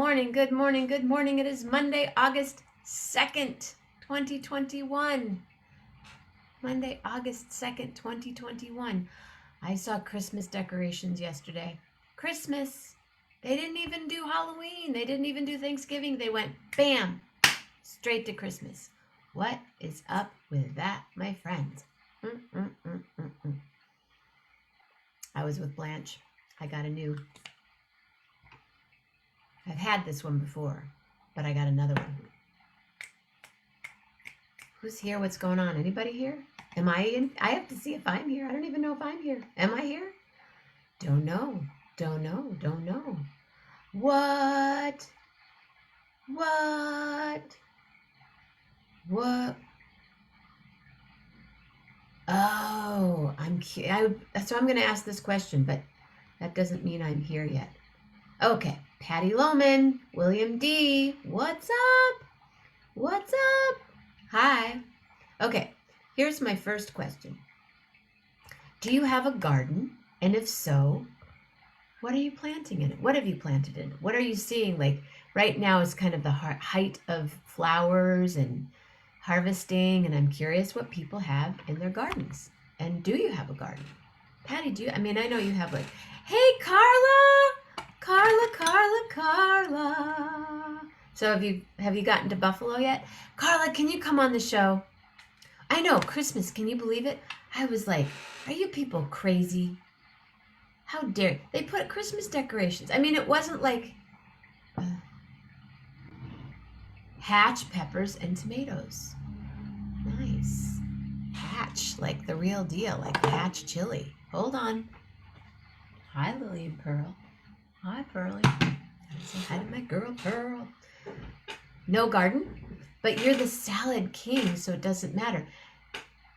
morning, good morning, good morning. It is Monday, August 2nd, 2021. Monday, August 2nd, 2021. I saw Christmas decorations yesterday. Christmas. They didn't even do Halloween. They didn't even do Thanksgiving. They went bam, straight to Christmas. What is up with that, my friends? I was with Blanche. I got a new... I've had this one before, but I got another one. Who's here? What's going on? Anybody here? Am I in? I have to see if I'm here. I don't even know if I'm here. Am I here? Don't know. Don't know. Don't know. What? Oh, so I'm going to ask this question, but that doesn't mean I'm here yet. Okay, Patty Lohman, William D. What's up? What's up? Hi. Okay, here's my first question. Do you have a garden? And if so, what are you planting in it? What have you planted in it? What are you seeing? Like right now is kind of the height of flowers and harvesting, and I'm curious what people have in their gardens. And do you have a garden? Patty, do you? I mean, I know you have like, hey, Carla! Carla. So have you gotten to Buffalo yet? Carla, can you come on the show? I know, Christmas, can you believe it? I was like, are you people crazy? How dare they put Christmas decorations? I mean, it wasn't like hatch, peppers, and tomatoes. Nice. Hatch, like the real deal, like the Hatch chili. Hold on. Hi, Lily and Pearl. Hi, Pearlie. Say hi to my girl, Pearl. No garden, but you're the salad king, so it doesn't matter.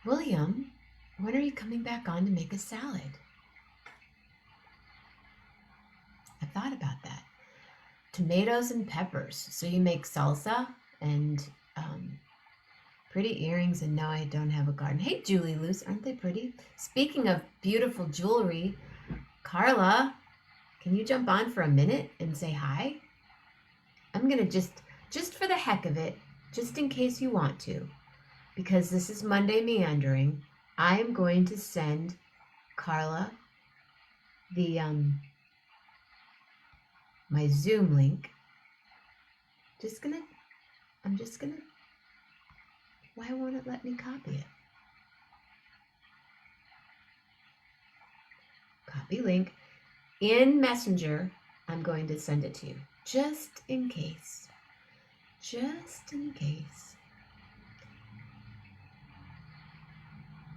William, when are you coming back on to make a salad? I thought about that. Tomatoes and peppers. So you make salsa and pretty earrings, and no, I don't have a garden. Hey, Julie, Luce, aren't they pretty? Speaking of beautiful jewelry, Carla, can you jump on for a minute and say hi? I'm going to just for the heck of it, just in case you want to, because this is Monday Meandering, I am going to send Carla the my Zoom link. Why won't it let me copy it? Copy link. In Messenger, I'm going to send it to you, just in case. Just in case.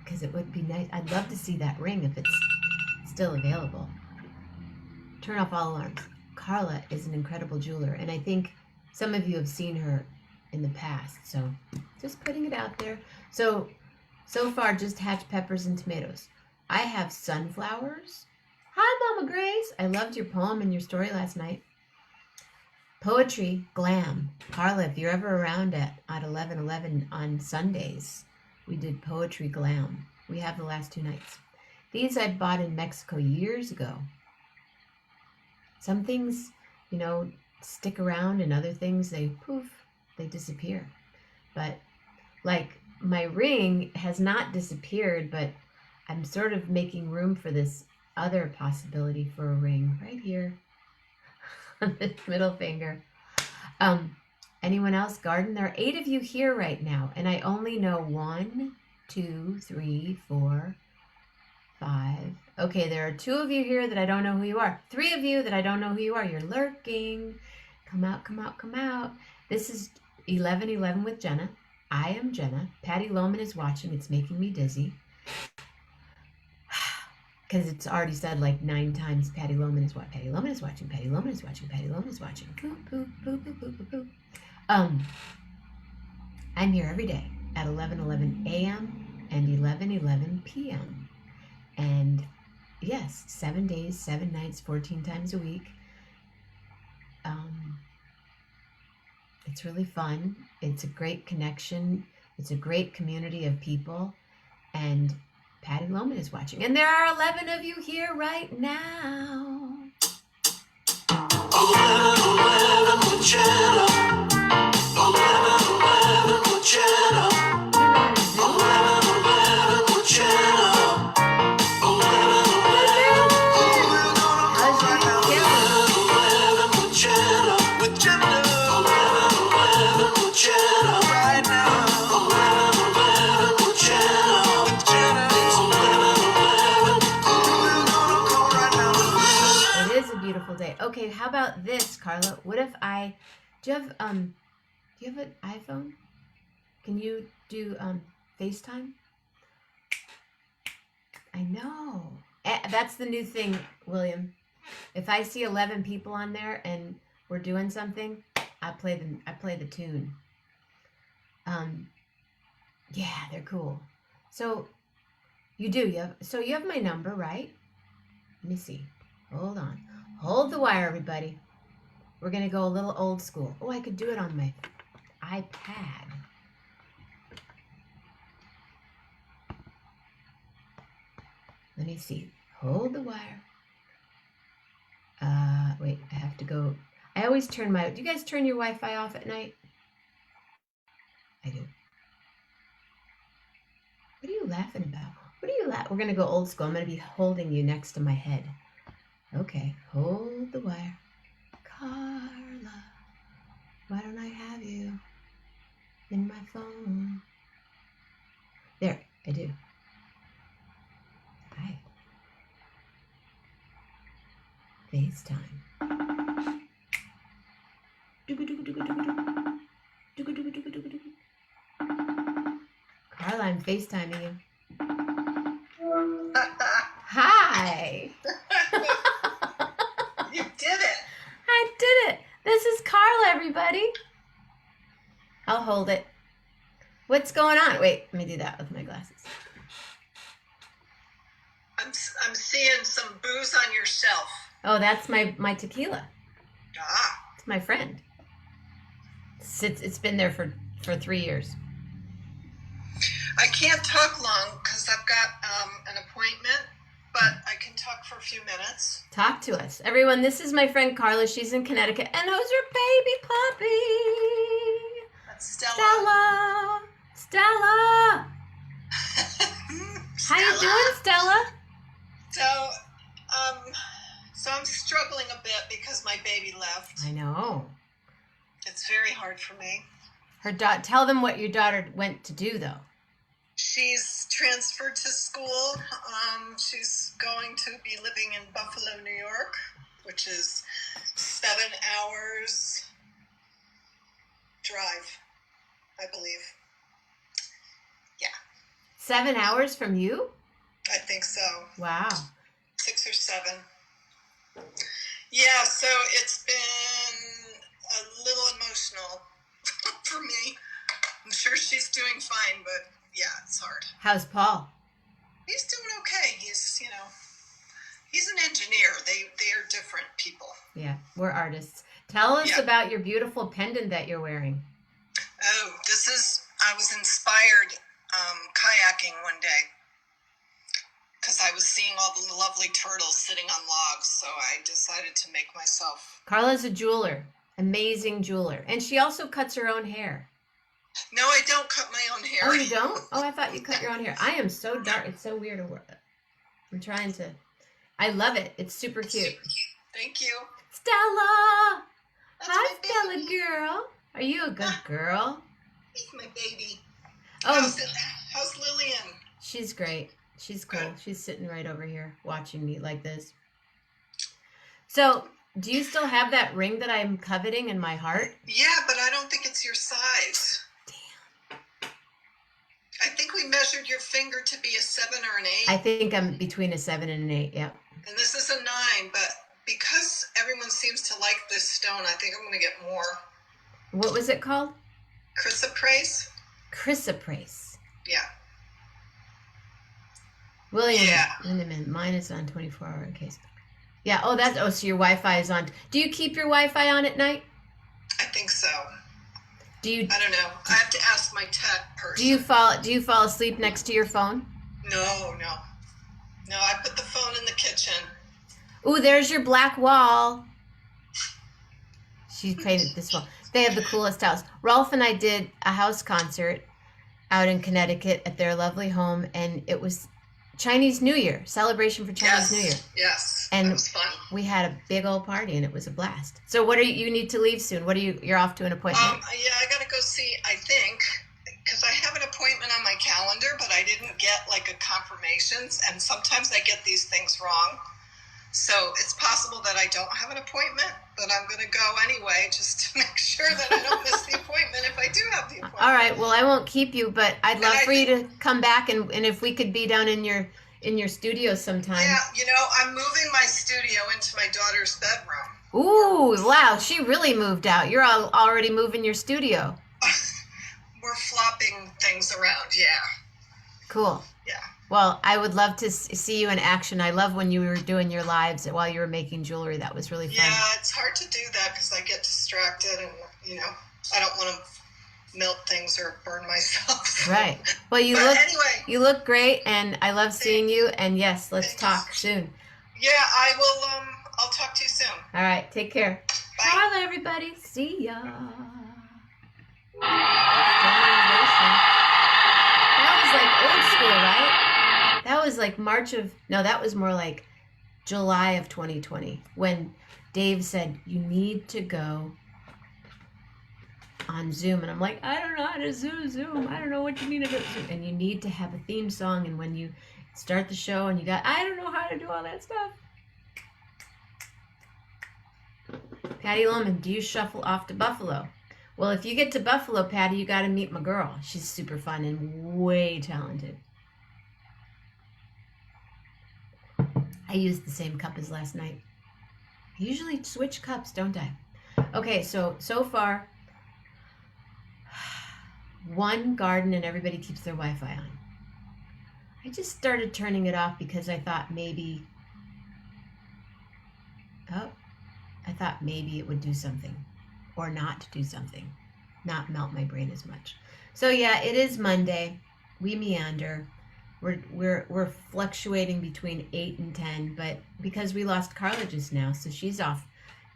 Because it would be nice. I'd love to see that ring if it's still available. Turn off all alarms. Carla is an incredible jeweler, and I think some of you have seen her in the past, so just putting it out there. So far, just hatch peppers and tomatoes. I have sunflowers. Hi, Mama Grace. I loved your poem and your story last night. Poetry, glam. Carla, if you're ever around at 11:11 on Sundays, we did poetry glam. We have the last 2 nights. These I bought in Mexico years ago. Some things, stick around, and other things, they disappear. But like my ring has not disappeared, but I'm sort of making room for this other possibility for a ring right here on the middle finger. Anyone else garden? There are 8 of you here right now, and I only know 1, 2, 3, 4, 5. Okay, there are 2 of you here that I don't know who you are. 3 of you that I don't know who you are. You're lurking. Come out, come out, come out. This is 11:11 with Jenna. I am Jenna. Patty Lohman is watching. It's making me dizzy. Because it's already said like 9 times, Patty Lohman is watching, Patty Lohman is watching, Patty Lohman is watching, Patty Lohman is watching. Poop, poop, poop, poop, poop, poop, poop. I'm here every day at 11:11 a.m. and 11:11 p.m. And yes, 7 days, 7 nights, 14 times a week. It's really fun. It's a great connection. It's a great community of people. And Patty Lohman is watching. And there are 11 of you here right now. 11, 11. okay, how about this, Carla? What if do you have an iPhone? Can you do FaceTime? I know. That's the new thing, William. If I see 11 people on there and we're doing something, I play the tune. Yeah, they're cool. So you have my number, right? Let me see. Hold on. Hold the wire, everybody. We're gonna go a little old school. Oh, I could do it on my iPad. Let me see. Hold the wire. Wait, I have to go. I always do you guys turn your Wi-Fi off at night? I do. What are you laughing about? We're going to go old school. I'm going to be holding you next to my head. Okay, hold the wire. Carla, why don't I have you in my phone? There, I do. Hi. FaceTime. Carla, I'm FaceTiming you. Hi. You did it. I did it. This is Carla, everybody. I'll hold it. What's going on? Wait, let me do that with my glasses. I'm seeing some booze on your shelf. Oh, that's my tequila. Ah. It's my friend. It's been there for 3 years. I can't talk long because I've got an appointment, but I can talk for a few minutes. Talk to us. Everyone, this is my friend Carla. She's in Connecticut. And who's her baby puppy? That's Stella. Stella. How you doing, Stella? So I'm struggling a bit because my baby left. I know. It's very hard for me. Tell them what your daughter went to do, though. She's transferred to school. She's going to be living in Buffalo, New York, which is 7 hours drive, I believe. Yeah. 7 hours from you? I think so. Wow. 6 or 7. Yeah, so it's been a little emotional for me. I'm sure she's doing fine, but yeah, it's hard. How's Paul? He's doing okay. He's an engineer. They are different people. Yeah, we're artists. Tell us about your beautiful pendant that you're wearing. Oh, I was inspired kayaking one day because I was seeing all the lovely turtles sitting on logs, so I decided to make myself. Carla's a jeweler, amazing jeweler, and she also cuts her own hair. No, I don't cut my own hair. Oh, you don't? Oh, I thought you cut your own hair. I am so dark. It's so weird to work. I love it. It's super cute. Thank you. Stella! That's Hi, my baby. Stella girl. Are you a good girl? He's my baby. Oh, How's Lillian? She's great. She's cool. Good. She's sitting right over here watching me like this. So, do you still have that ring that I'm coveting in my heart? Yeah, but I don't think it's your size. Damn. I think we measured your finger to be a 7 or an 8. I think I'm between a 7 and an 8, yeah. And this is a 9, but because everyone seems to like this stone, I think I'm going to get more. What was it called? Chrysoprase? Chrysoprase. Yeah. William, Yeah. wait a minute. Mine is on 24-hour in case. Yeah, so your Wi-Fi is on. Do you keep your Wi-Fi on at night? I think so. I don't know. I have to ask my tech person. Do you fall asleep next to your phone? No. No, I put the phone in the kitchen. Ooh, there's your black wall. She painted this wall. They have the coolest house. Rolf and I did a house concert out in Connecticut at their lovely home, and it was Chinese New Year, celebration for Chinese New Year. Yes, and it was fun. We had a big old party, and it was a blast. So what you need to leave soon? You're off to an appointment? Yeah, I got to go see, I think, because I have an appointment on my calendar, but I didn't get like a confirmations, and sometimes I get these things wrong. So it's possible that I don't have an appointment, but I'm going to go anyway just to make sure that I don't miss the appointment if I do have the appointment. All right. Well, I won't keep you, but I'd love for you to come back and if we could be down in your studio sometime. Yeah, I'm moving my studio into my daughter's bedroom. Ooh, wow. She really moved out. You're already moving your studio. We're flopping things around, yeah. Cool. Yeah. Well, I would love to see you in action. I love when you were doing your lives while you were making jewelry. That was really fun. Yeah, it's hard to do that because I get distracted and, I don't want to melt things or burn myself. Right. Well, you look great, and I love seeing you. And yes, let's talk soon. Yeah, I will. I'll talk to you soon. All right. Take care. Bye. Carla, everybody. See ya. That was like old school, right? That was like that was more like July of 2020 when Dave said, you need to go on Zoom. And I'm like, I don't know how to Zoom. I don't know what you mean about Zoom. And you need to have a theme song. And when you start the show and I don't know how to do all that stuff. Patty Loman, do you shuffle off to Buffalo? Well, if you get to Buffalo, Patty, you got to meet my girl. She's super fun and way talented. I used the same cup as last night. I usually switch cups, don't I? Okay, so far, one garden and everybody keeps their Wi-Fi on. I just started turning it off because I thought maybe it would do something or not do something, not melt my brain as much. So yeah, it is Monday. We meander. We're fluctuating between 8 and 10, but because we lost Carla just now, so she's off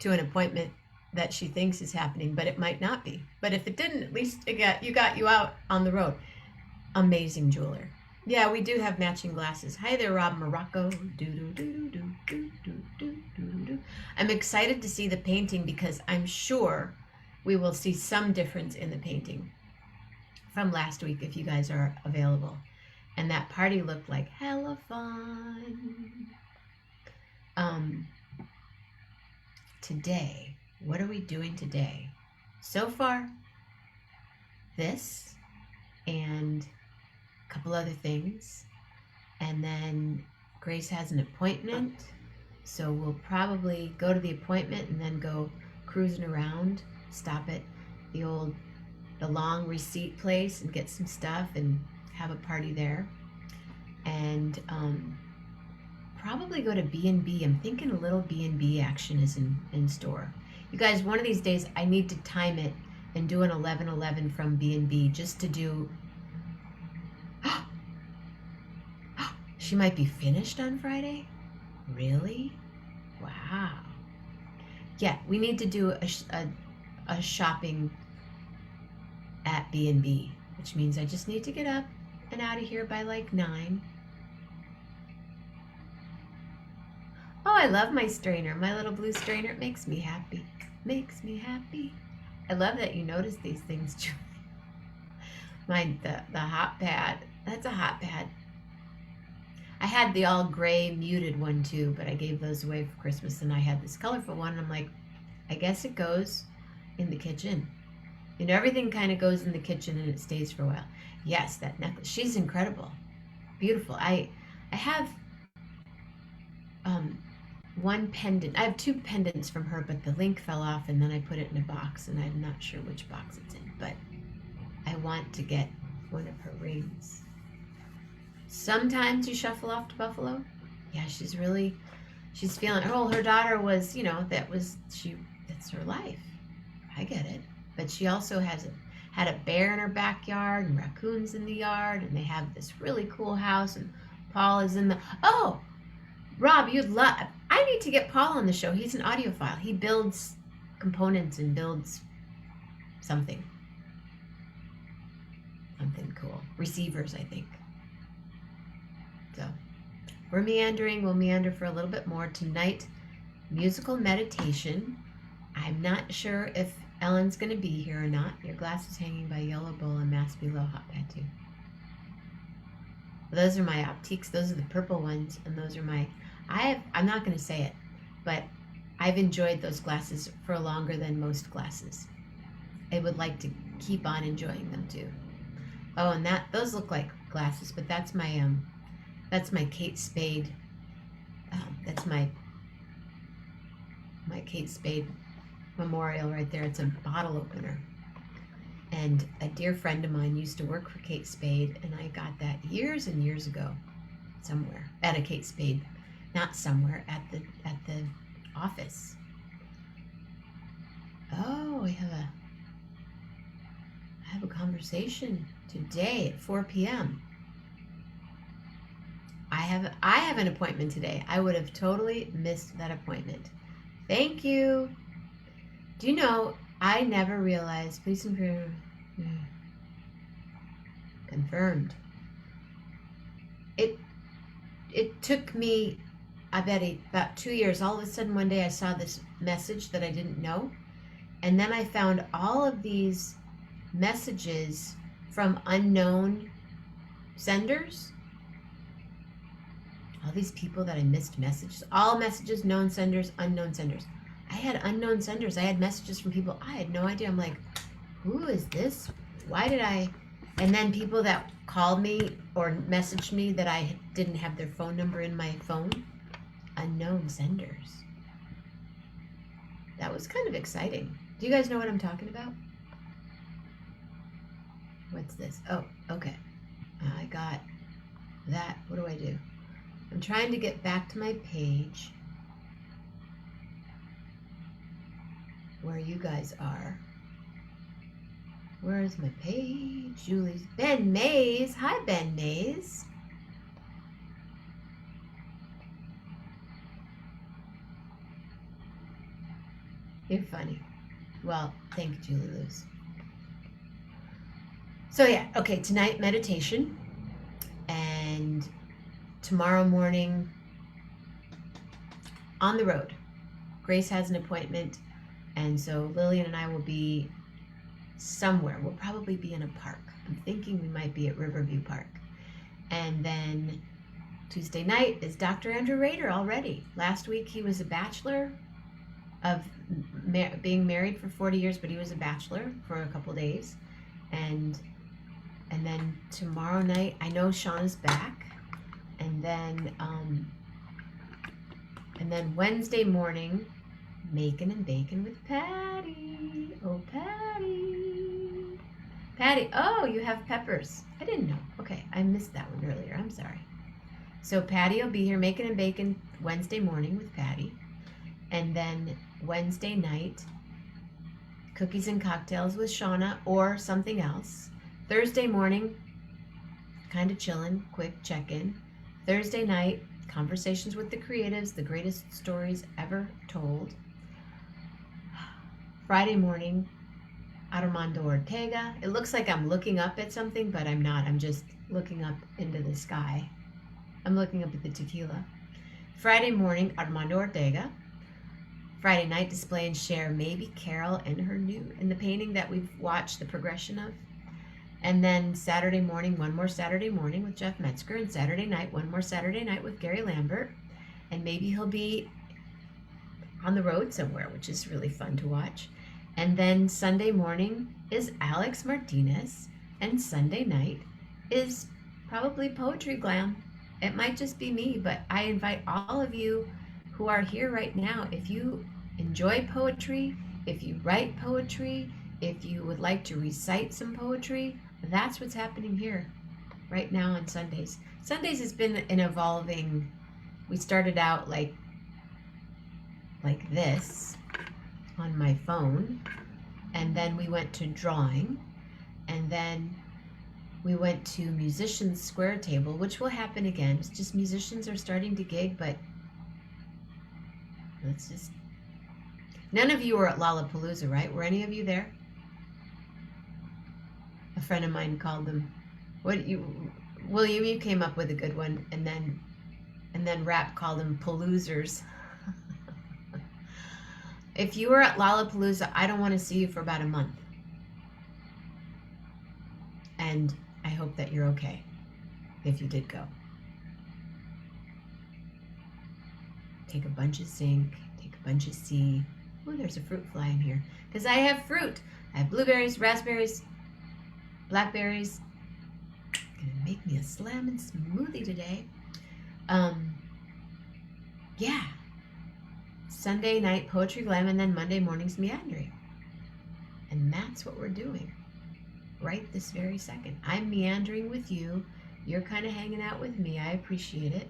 to an appointment that she thinks is happening, but it might not be. But if it didn't, at least you got you out on the road. Amazing jeweler. Yeah, we do have matching glasses. Hi there, Rob Morocco. I'm excited to see the painting because I'm sure we will see some difference in the painting from last week if you guys are available. And that party looked like hella fun. Today, what are we doing today? So far, this and a couple other things. And then Grace has an appointment. So we'll probably go to the appointment and then go cruising around, stop at the long receipt place and get some stuff and have a party there. And probably go to B&B. I'm thinking a little B&B action is in store. You guys, one of these days I need to time it and do an 11:11 from B&B just to do. She might be finished on Friday? Really? Wow. Yeah, we need to do a shopping at B&B, which means I just need to get up and out of here by like 9. Oh, I love my strainer. My little blue strainer. It makes me happy. Makes me happy. I love that you notice these things, Julie. Mine, the hot pad. That's a hot pad. I had the all gray muted one too, but I gave those away for Christmas, and I had this colorful one, and I'm like, I guess it goes in the kitchen. Everything kind of goes in the kitchen and it stays for a while. Yes, that necklace. She's incredible. Beautiful. I have one pendant. I have 2 pendants from her, but the link fell off, and then I put it in a box, and I'm not sure which box it's in, but I want to get one of her rings. Sometimes you shuffle off to Buffalo. Yeah, she's feeling, her daughter was, that's her life. I get it. But she also had a bear in her backyard and raccoons in the yard, and they have this really cool house, and Paul is in Rob, I need to get Paul on the show. He's an audiophile. He builds components and builds something cool. Receivers, I think. So we're meandering. We'll meander for a little bit more tonight. Musical meditation. I'm not sure if Ellen's going to be here or not. Your glass is hanging by Yellow Bowl and Mass Below Hot Pad too. Those are my optiques. Those are the purple ones, and those are my I'm not going to say it, but I've enjoyed those glasses for longer than most glasses. I would like to keep on enjoying them too. Oh, and those look like glasses, but that's my Kate Spade. That's my Kate Spade memorial right there. It's a bottle opener. And a dear friend of mine used to work for Kate Spade, and I got that years and years ago, somewhere at a Kate Spade, not somewhere at the office. Oh, I have a conversation today at 4 p.m. I have an appointment today. I would have totally missed that appointment. Thank you. Do you know, I never realized, please confirmed. It took me, I bet, about 2 years. All of a sudden one day I saw this message that I didn't know. And then I found all of these messages from unknown senders. All these people that I missed messages. All messages, known senders, unknown senders. I had unknown senders. I had messages from people I had no idea. I'm like, who is this? Why did I? And then people that called me or messaged me that I didn't have their phone number in my phone. Unknown senders. That was kind of exciting. Do you guys know what I'm talking about? What's this? Oh, okay. I got that. What do I do? I'm trying to get back to my page where you guys are. Where is my page? Julie's. Ben Mays. Hi, Ben Mays. You're funny. Well, thank you, Julie Luce. So yeah, okay, tonight meditation, and tomorrow morning on the road. Grace has an appointment, and so Lillian and I will be somewhere. We'll probably be in a park. I'm thinking we might be at Riverview Park. And then Tuesday night is Dr. Andrew Rader already. Last week he was a bachelor of being married for 40 years, but he was a bachelor for a couple days. And then tomorrow night, I know Shauna's back. And then Wednesday morning, Making and Bacon with Patty. Oh, Patty. Patty, oh, you have peppers. I didn't know. Okay, I missed that one earlier. I'm sorry. So Patty will be here making and bacon Wednesday morning with Patty. And then Wednesday night, cookies and cocktails with Shauna or something else. Thursday morning, kind of chilling, quick check-in. Thursday night, conversations with the creatives, the greatest stories ever told. Friday morning, Armando Ortega. It looks like I'm looking up at something, but I'm not. I'm just looking up into the sky. I'm looking up at the tequila. Friday morning, Armando Ortega. Friday night, display and share maybe Carol and her in the painting that we've watched the progression of. And then Saturday morning, one more Saturday morning with Jeff Metzger. And Saturday night, one more Saturday night with Gary Lambert. And maybe he'll be on the road somewhere, which is really fun to watch. And then Sunday morning is Alex Martinez. And Sunday night is probably Poetry Glam. It might just be me, but I invite all of you who are here right now, if you enjoy poetry, if you write poetry, if you would like to recite some poetry, that's what's happening here right now on Sundays. Sundays has been an evolving, we started out like this on my phone, and then we went to drawing, and then we went to Musicians Square Table, which will happen again. It's just musicians are starting to gig, but let's just... None of you were at Lollapalooza, right? Were any of you there? A friend of mine called them... William, you came up with a good one, and then Rap called them Paloozers. If you were at Lollapalooza, I don't want to see you for about a month. And I hope that you're okay if you did go. take a bunch of zinc, take a bunch of C. Oh, there's a fruit fly in here. Because I have fruit. I have blueberries, raspberries, blackberries. Gonna make me a slamming smoothie today. Yeah. Sunday night poetry glam, and then Monday morning's meandering. And that's what we're doing right this very second. I'm meandering with you. You're kind of hanging out with me. I appreciate it.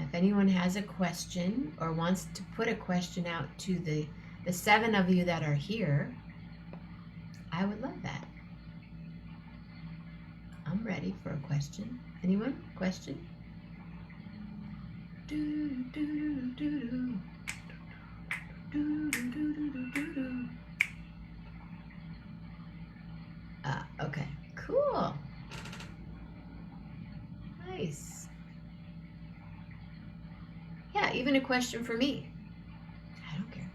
If anyone has a question or wants to put a question out to the 7 of you that are here, I would love that. I'm ready for a question. Anyone? Question? Okay, cool. Nice. Yeah, even a question for me. I don't care.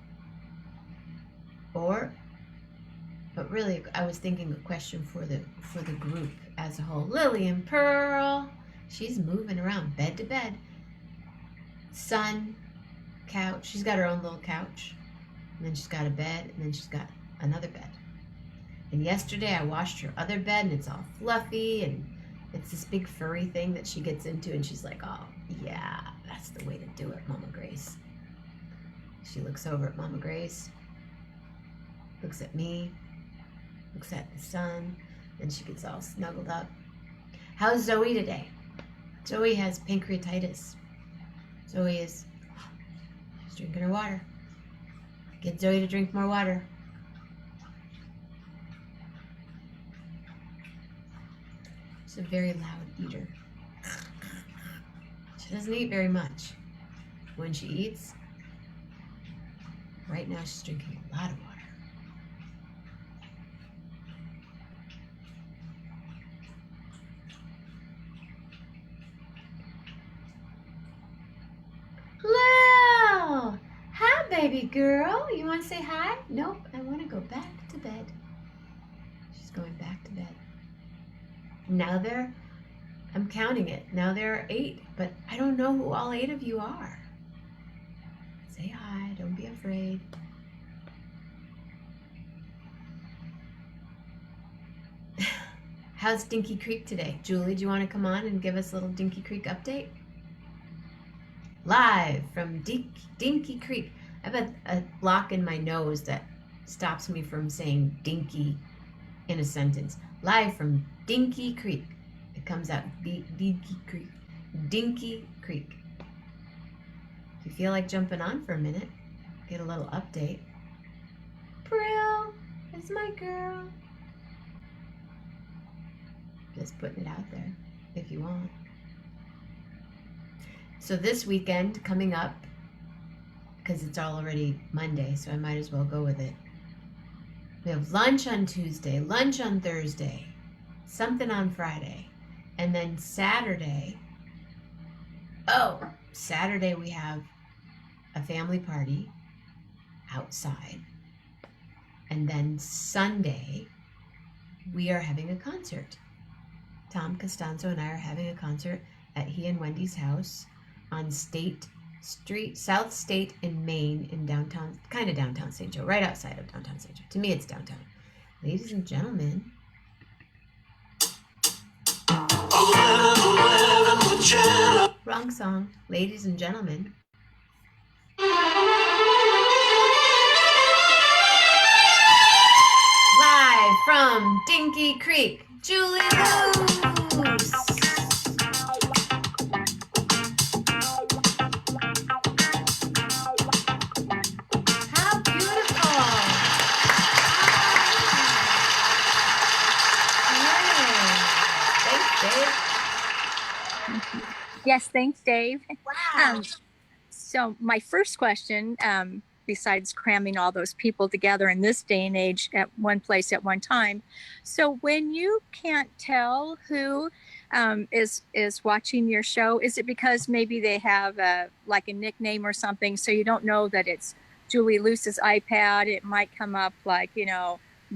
But really, I was thinking a question for the group as a whole. Lily and Pearl, she's moving around bed to bed. Sun, couch. She's got her own little couch. And then she's got a bed, and then she's got another bed. And yesterday I washed her other bed, and it's all fluffy, and it's this big furry thing that she gets into, and she's like, oh, yeah, that's the way to do it, Mama Grace. She looks over at Mama Grace, looks at me, looks at the sun, then she gets all snuggled up. How's Zoe today? Zoe has pancreatitis. Zoe she's drinking her water. Get Zoe to drink more water. She's a very loud eater. She doesn't eat very much. When she eats, right now she's drinking a lot of water. Hello! Hi, baby girl. You want to say hi? Nope, I want to go back to bed. She's going back to bed. Now I'm counting it. Now there are 8, but I don't know who all 8 of you are. Say hi, don't be afraid. How's Dinky Creek today? Julie, do you want to come on and give us a little Dinky Creek update? Live from Dinky Creek. I have a block in my nose that stops me from saying dinky in a sentence. Live from Dinky Creek. It comes out Dinky Creek. Dinky Creek. If you feel like jumping on for a minute, get a little update. Brill, it's my girl. Just putting it out there if you want. So this weekend coming up, because it's already Monday, so I might as well go with it. We have lunch on Tuesday, lunch on Thursday, something on Friday, and then Saturday we have a family party outside. And then Sunday, we are having a concert. Tom Costanzo and I are having a concert at he and Wendy's house on State Street, South State in Maine, in downtown, kind of downtown St. Joe, right outside of downtown St. Joe. To me, it's downtown. Ladies and gentlemen. 11 with Jenna. Wrong song. Ladies and gentlemen. Live from Dinky Creek, Julie Luce. How beautiful. Thanks, Dave. Yes, thanks, Dave. Wow. So my first question, besides cramming all those people together in this day and age at one place at one time, so when you can't tell who is watching your show, is it because maybe they have like a nickname or something, so you don't know that it's Julie Luce's iPad? It might come up like,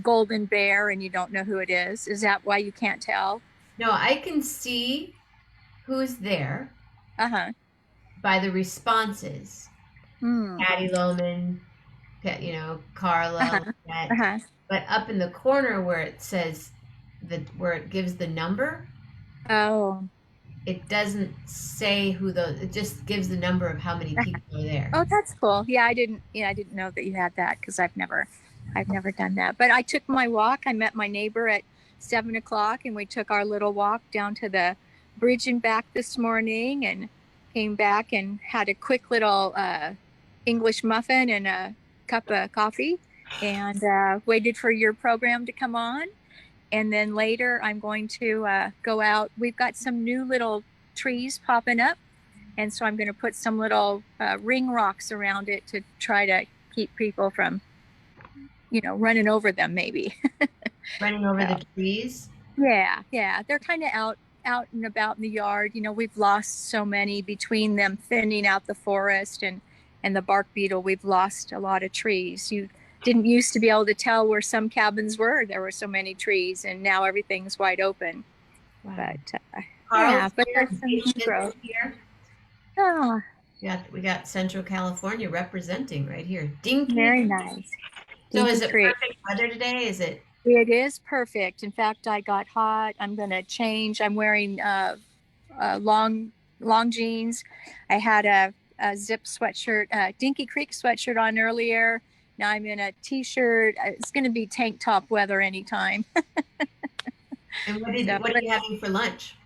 Golden Bear, and you don't know who it is. Is that why you can't tell? No, I can see who's there. Uh-huh. by the responses. Mm. Patty Loman, Carla, Uh-huh. Lynette. Uh-huh. But up in the corner where it says where it gives the number, Oh. it doesn't say who those. It just gives the number of how many Uh-huh. people are there. Oh, that's cool. Yeah, I didn't. Yeah, I didn't know that you had that because I've never done that. But I took my walk. I met my neighbor at 7 o'clock, and we took our little walk down to the bridge and back this morning, and came back and had a quick little English muffin and a cup of coffee, and waited for your program to come on. And then later, I'm going to go out. We've got some new little trees popping up. And so I'm going to put some little ring rocks around it to try to keep people from, running over them maybe. Running over So, the trees. yeah. They're kind of out and about in the yard. We've lost so many between them thinning out the forest and the bark beetle. We've lost a lot of trees. You didn't used to be able to tell where some cabins were. There were so many trees, and now everything's wide open. Wow. But Carl's but here. there's some new growth. Here. Oh, We got Central California representing right here. Dinky. very nice. So Dinky is it Creek. perfect weather today? Is it? It is perfect. In fact, I got hot. I'm going to change. I'm wearing long jeans. I had a zip sweatshirt, Dinky Creek sweatshirt on earlier. Now I'm in a t-shirt. It's going to be tank top weather anytime. And what So, are you having for lunch?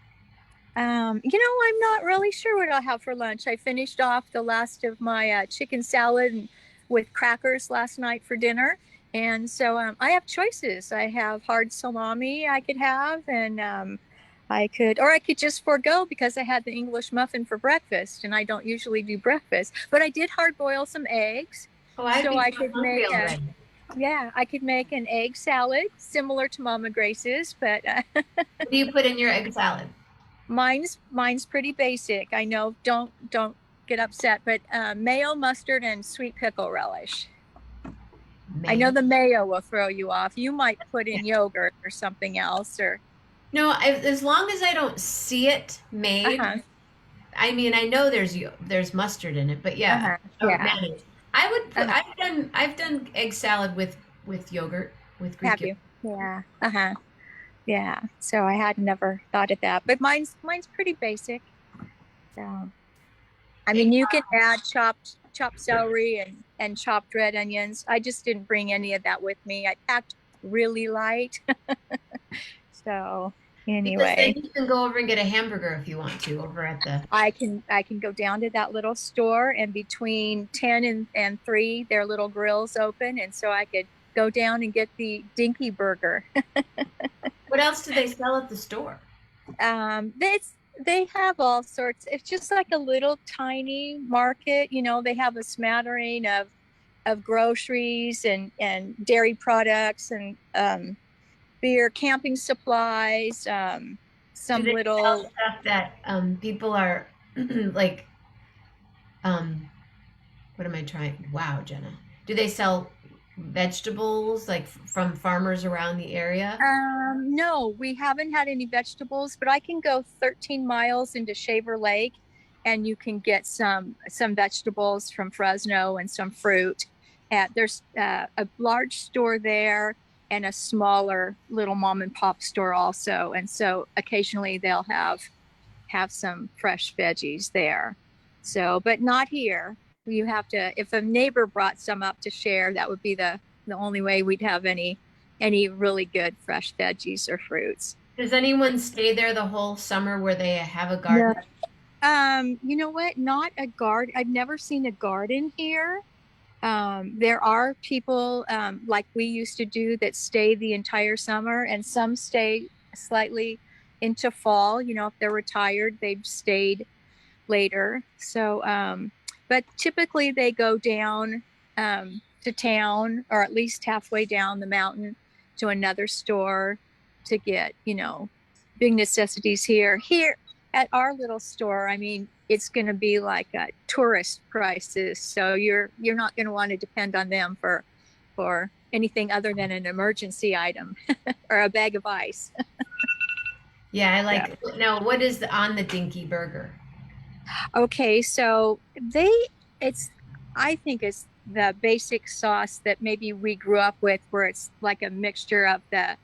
I'm not really sure what I'll have for lunch. I finished off the last of my chicken salad with crackers last night for dinner. And so I have choices. I have hard salami I could have, and I could just forego because I had the English muffin for breakfast, and I don't usually do breakfast. But I did hard boil some eggs, Oh, I'd so be I so could hungry make already. I could make an egg salad similar to Mama Grace's, but What do you put in your egg salad? mine's pretty basic. I know, don't get upset, but mayo, mustard, and sweet pickle relish. Mayo. I know the mayo will throw you off. You might put in yogurt or something else, or No, as long as I don't see it made. uh-huh. I mean, I know there's mustard in it, but yeah, Yeah. mayonnaise. I would put. Uh-huh. I've done egg salad with yogurt, with Greek Have yogurt. you? Yeah. Yeah. So I had never thought of that, but mine's pretty basic. So, I mean, you can add chopped celery and chopped red onions. I just didn't bring any of that with me. I packed really light. So anyway, Because then you can go over and get a hamburger if you want to over at the. I can go down to that little store, and between 10 and 3, their little grills open, and so I could go down and get the Dinky Burger. What else do they sell at the store? They have all sorts. It's just like a little tiny market. They have a smattering of groceries and dairy products and beer, camping supplies, some Do they little sell stuff that people are like what am I trying? Wow, Jenna. Do they sell vegetables like from farmers around the area? No, we haven't had any vegetables, but I can go 13 miles into Shaver Lake, and you can get some vegetables from Fresno and some fruit. There's a large store there and a smaller little mom and pop store also, and so occasionally they'll have some fresh veggies there. So, but not here. You have to, if a neighbor brought some up to share, that would be the only way we'd have any really good fresh veggies or fruits. Does anyone stay there the whole summer where they have a garden? You know what? Not a garden. I've never seen a garden here. There are people like we used to do that stay the entire summer, and some stay slightly into fall. If they're retired, they've stayed later. So, but typically they go down to town, or at least halfway down the mountain to another store to get, big necessities here. Here at our little store, I mean, it's going to be like tourist prices. So you're not going to want to depend on them for anything other than an emergency item or a bag of ice. Yeah, I like. Now, what is on the Dinky Burger? Okay, so it's, I think it's the basic sauce that maybe we grew up with, where it's like a mixture of the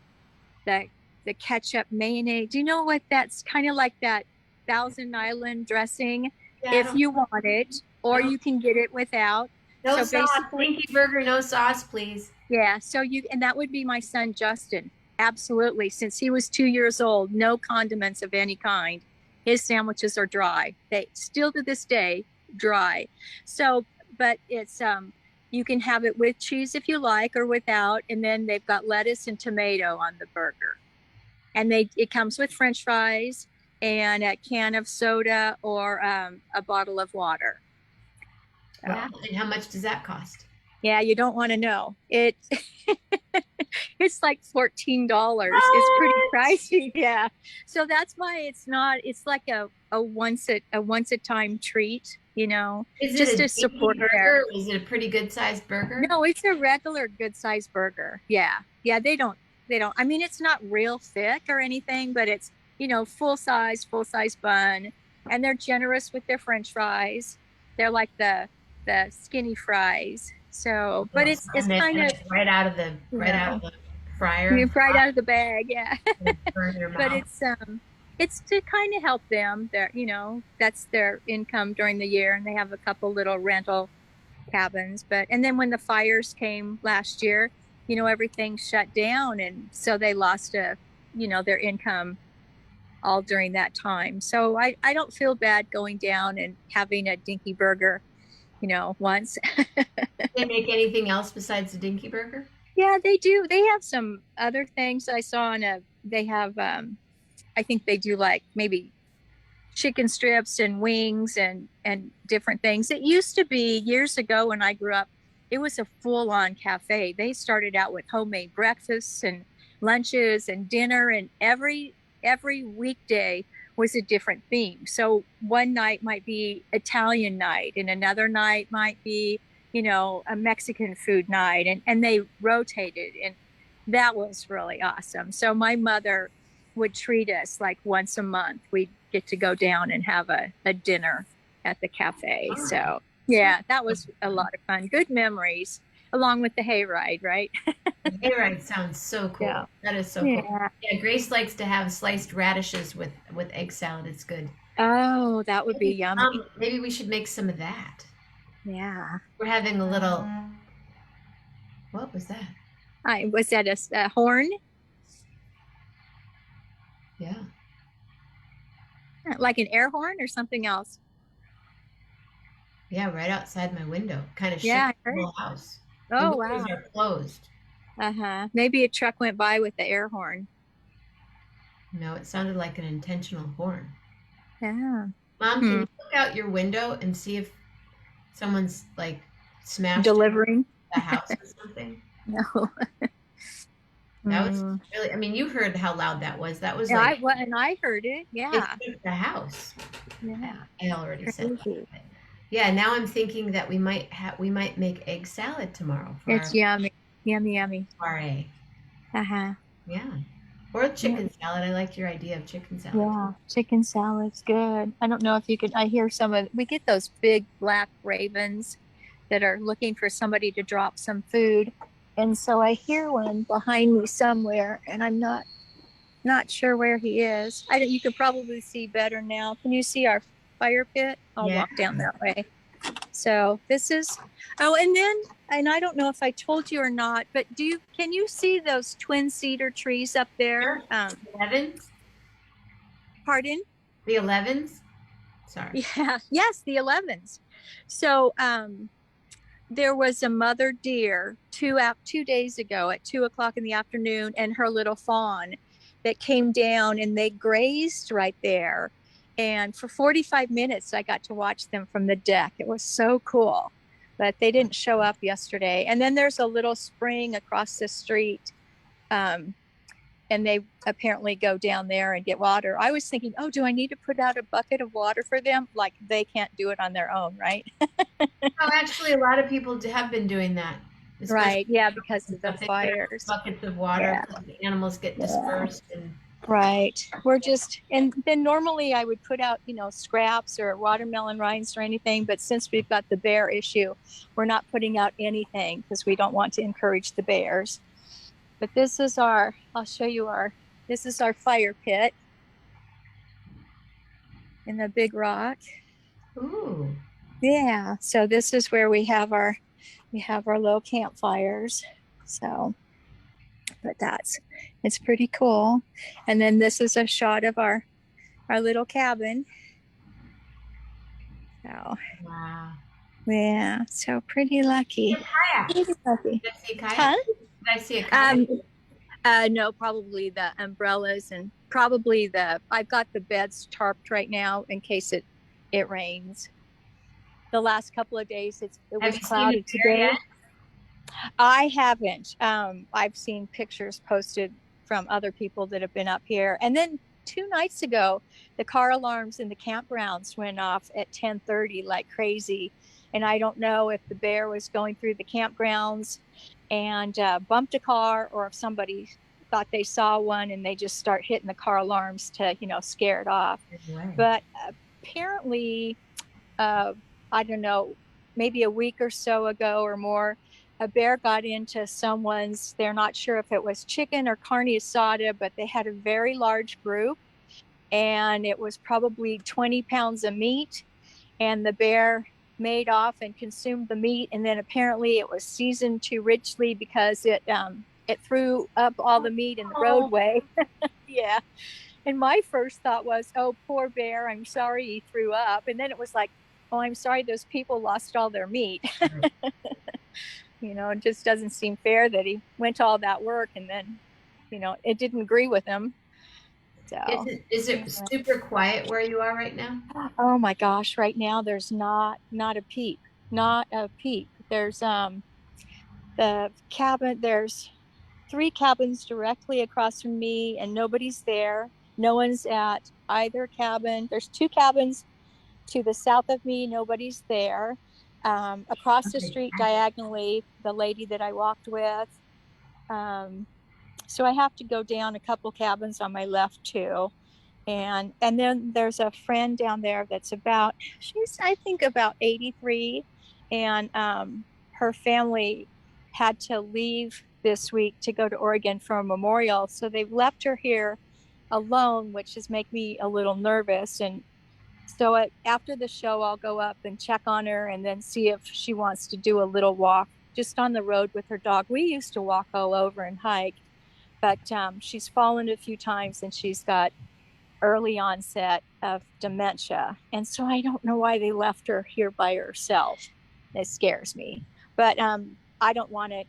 the ketchup mayonnaise. Do you know what that's kind of like, that Thousand Island dressing, Yeah, I if don't, you want it, or no, you can get it without. no So sauce. basically, Dinky burger, no sauce, please. yeah, so you, and that would be my son Justin. Absolutely. Since he was 2 years old, no condiments of any kind. His sandwiches are dry. They still to this day dry. So, but it's you can have it with cheese if you like, or without, and then they've got lettuce and tomato on the burger. And they, it comes with French fries and a can of soda, or a bottle of water. Wow. So, And how much does that cost? yeah, you don't want to know. It it's like $14. It's pretty What? pricey. Yeah. So that's why it's not, it's like a once a time treat, Is it just a to dinky support there. burger? Is it a pretty good sized burger? No, it's a regular good sized burger. Yeah. Yeah, they don't, I mean, it's not real thick or anything, but it's, full size bun, and they're generous with their French fries. They're like the skinny fries. So, but Oh, it's and kind of, it's right out of the you fryer. right out of the bag. Yeah. Hot, burn your But mouth. it's to kind of help them. Their, that's their income during the year, and they have a couple little rental cabins. But and then when the fires came last year, everything shut down, and so they lost their income all during that time. So I don't feel bad going down and having a dinky burger, once. They make anything else besides the dinky burger? Yeah, they do. They have some other things I saw they have I think they do like maybe chicken strips and wings and different things. It used to be years ago when I grew up, it was a full-on cafe. They started out with homemade breakfasts and lunches and dinner, and every weekday was a different theme. So one night might be Italian night, and another night might be, a Mexican food night, and they rotated, and that was really awesome. So my mother would treat us like once a month. We'd get to go down and have a dinner at the cafe. Oh, So yeah, that was a lot of fun. Good memories, along with the hayride, right? the hayride sounds so cool. Yeah. That is so cool. Yeah. Yeah, Grace likes to have sliced radishes with egg salad. It's good. Oh, that would be yummy. Maybe we should make some of that. Yeah. We're having a little. What was that? Was that a horn? Yeah. Like an air horn or something else? Yeah, right outside my window. Kind of Yeah, shook I the heard. whole house. The Oh, windows wow. are closed. Uh-huh. Maybe a truck went by with the air horn. No, it sounded like an intentional horn. Yeah. Mom, can you look out your window and see if someone's like smashed Delivering? the house or something? No. That was really, I mean, you heard how loud that was. That was Yeah, like, and I heard it. Yeah. it shook the house. Yeah. I already said Crazy. that. Yeah, now I'm thinking that we might make egg salad tomorrow for It's yummy. Yummy, yummy. our RA. Uh-huh. Yeah. Or chicken salad. I like your idea of chicken salad. Yeah. Chicken salad's good. I don't know if you could, I hear we get those big black ravens that are looking for somebody to drop some food. And so I hear one behind me somewhere, and I'm not sure where he is. You could probably see better now. Can you see our fire pit? I'll walk down that way. So this is, and I don't know if I told you or not, but can you see those twin cedar trees up there? The 11s? Pardon? The 11s? Sorry. Yeah. Yes, the 11s. So there was a mother deer 2 days ago at 2:00 in the afternoon, and her little fawn that came down, and they grazed right there. And for 45 minutes, I got to watch them from the deck. It was so cool, but they didn't show up yesterday. And then there's a little spring across the street. And they apparently go down there and get water. I was thinking, oh, do I need to put out a bucket of water for them? Like, they can't do it on their own, right? Oh, actually, a lot of people have been doing that. Right. Yeah, because of the fires. Buckets of water. Yeah. The animals get dispersed. And Right. We're just, and then normally I would put out, scraps or watermelon rinds or anything. But since we've got the bear issue, we're not putting out anything because we don't want to encourage the bears. But I'll show you this is our fire pit in the big rock. Ooh. Yeah. So this is where we have our low campfires. So, but it's pretty cool. And then this is a shot of our little cabin. So Wow. yeah, so pretty lucky. Kayak. Pretty lucky. Did I see a kayak? Huh? Did I see a kayak? No, probably the umbrellas and probably I've got the beds tarped right now in case it rains. The last couple of days it was cloudy today. Yet? I haven't. I've seen pictures posted from other people that have been up here. And then 2 nights ago, the car alarms in the campgrounds went off at 10:30 like crazy. And I don't know if the bear was going through the campgrounds and bumped a car, or if somebody thought they saw one and they just start hitting the car alarms to, scare it off. But apparently, I don't know, maybe a week or so ago or more, a bear got into someone's, they're not sure if it was chicken or carne asada, but they had a very large group and it was probably 20 pounds of meat. And the bear made off and consumed the meat. And then apparently it was seasoned too richly because it threw up all the meat in the roadway. Yeah. And my first thought was, oh, poor bear, I'm sorry he threw up. And then it was like, oh, I'm sorry those people lost all their meat. It just doesn't seem fair that he went to all that work and then, it didn't agree with him. So is it super quiet where you are right now? Oh my gosh, right now there's not a peep. Not a peep. There's the cabin, there's 3 cabins directly across from me and nobody's there. No one's at either cabin. There's 2 cabins to the south of me, nobody's there. Across the street diagonally, the lady that I walked with. So I have to go down a couple cabins on my left too. And then there's a friend down there that's she's I think about 83, and her family had to leave this week to go to Oregon for a memorial, so they've left her here alone, which is make me a little nervous. And so after the show, I'll go up and check on her and then see if she wants to do a little walk just on the road with her dog. We used to walk all over and hike, but she's fallen a few times and she's got early onset of dementia. And so I don't know why they left her here by herself. It scares me. But I don't want to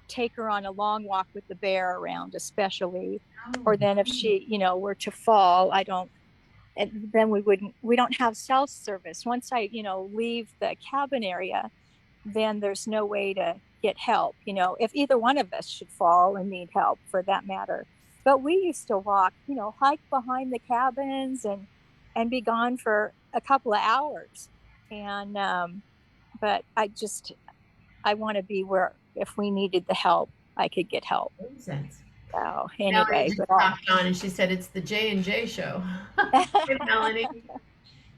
take her on a long walk with the bear around, especially. Or then if she, were to fall, and then we don't have cell service. Once I, leave the cabin area, then there's no way to get help, if either one of us should fall and need help for that matter. But we used to walk, hike behind the cabins and be gone for a couple of hours. And, but I want to be where if we needed the help, I could get help. Makes sense. So anyway, Melanie just popped on and she said it's the J&J show. Hey, Melanie.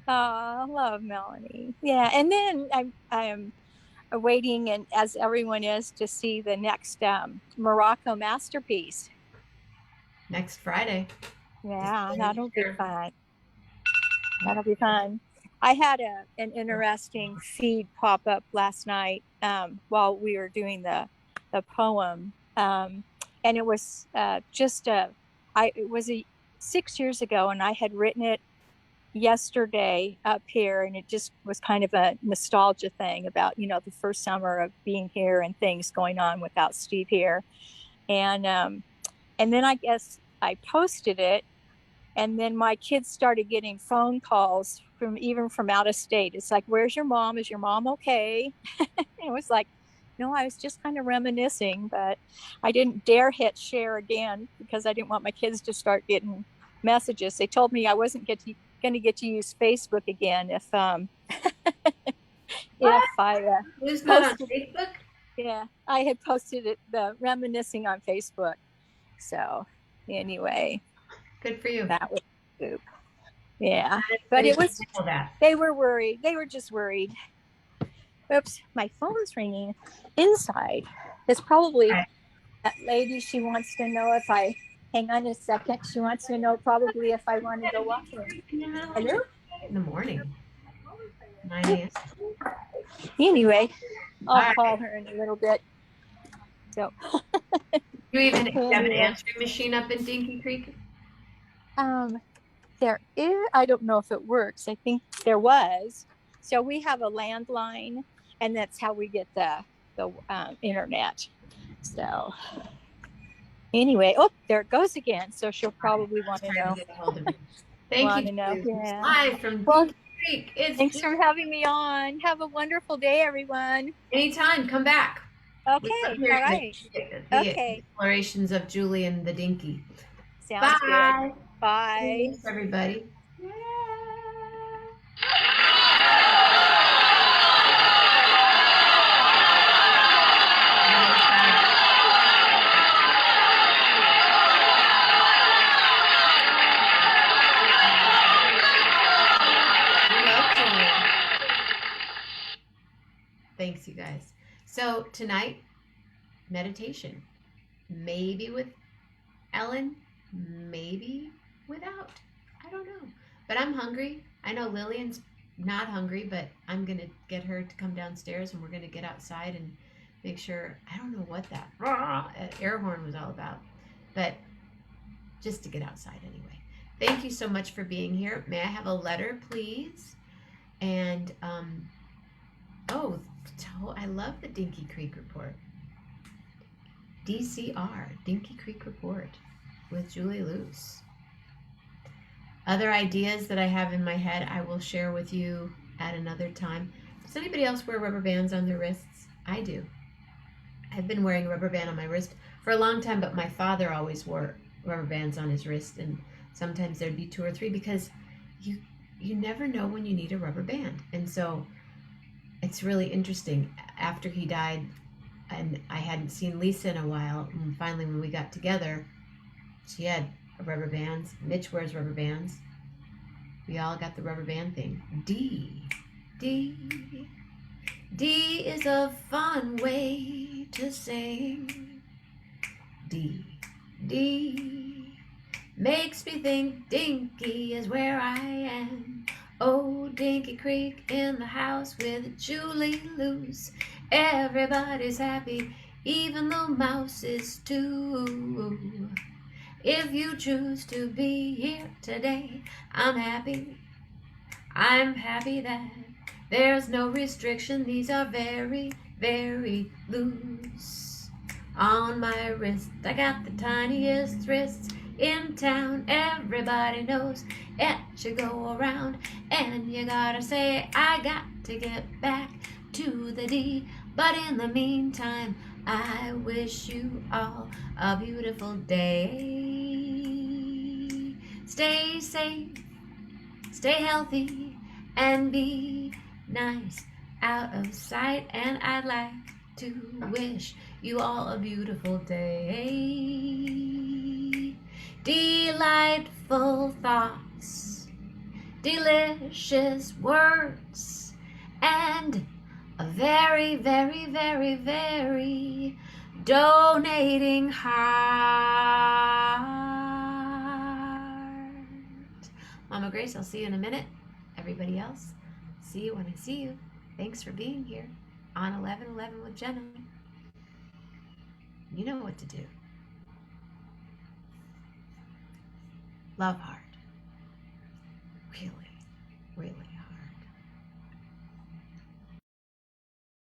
Oh, I love Melanie. Yeah, and then I am waiting, and as everyone is, to see the next Morocco masterpiece next Friday. Yeah, that'll be fun. That'll be fun. I had an interesting feed pop up last night while we were doing the poem. And it was it was 6 years ago, and I had written it yesterday up here, and it just was kind of a nostalgia thing about, the first summer of being here and things going on without Steve here. And then I guess I posted it, and then my kids started getting phone calls even from out of state. It's like, where's your mom? Is your mom okay? It was like, no, I was just kind of reminiscing, but I didn't dare hit share again because I didn't want my kids to start getting messages. They told me I wasn't going to get to use Facebook again if I Who's not on Facebook? Yeah, I had posted the reminiscing on Facebook. So anyway, Good for you. That was poop. Yeah, but Everybody it was. can handle that. They were worried. They were just worried. Oops, my phone's ringing inside. It's probably Right. that lady. She wants to know if I hang on a second. She wants to know probably if I want to go walking. Hello? In the morning. 9 a.m. Anyway, All I'll right. call her in a little bit. So You even have an anyway, answering machine up in Dinky Creek? there is. I don't know if it works. I think there was. So we have a landline, and that's how we get the internet. So anyway, oh, there it goes again. So she'll probably want to Trying know. to get a hold of me. Thank Want you. to know? Julie. Yeah. Live from Well, Dinky Creek. It's thanks for having me on. Have a wonderful day, everyone. anytime. Come back. We love Okay. All hearing right. the Okay. explorations of Julie and the Dinky. Sounds good. Bye. Bye. Thanks, everybody. Yeah. Thanks, you guys. So tonight, meditation. Maybe with Ellen, maybe without. I don't know. But I'm hungry. I know Lillian's not hungry, but I'm going to get her to come downstairs and we're going to get outside and make sure. I don't know what that air horn was all about, but just to get outside anyway. Thank you so much for being here. May I have a letter, please? And, oh, I love the Dinky Creek Report. DCR, Dinky Creek Report, with Julie Luce. Other ideas that I have in my head I will share with you at another time. Does anybody else wear rubber bands on their wrists? I do. I've been wearing a rubber band on my wrist for a long time, but my father always wore rubber bands on his wrist, and sometimes there'd be 2 or 3 because you never know when you need a rubber band. And so it's really interesting. After he died, and I hadn't seen Lisa in a while, and finally when we got together, she had rubber bands. Mitch wears rubber bands. We all got the rubber band thing. D is a fun way to sing. D makes me think Dinky is where I am. Oh, Dinky Creek in the house with Julie Luce. Everybody's happy, even the mouse is too. If you choose to be here today, I'm happy. I'm happy that there's no restriction. These are very, very loose. On my wrist, I got the tiniest wrists in town. Everybody knows it should go around. And you gotta say, I got to get back to the D. But in the meantime, I wish you all a beautiful day. Stay safe, stay healthy, and be nice out of sight. And I'd like to wish you all a beautiful day. Delightful thoughts, delicious words, and a very, very, very, very donating heart. Mama Grace, I'll see you in a minute. Everybody else, see you when I see you. Thanks for being here on 11:11 with Jenna. You know what to do. Love heart. Really, really.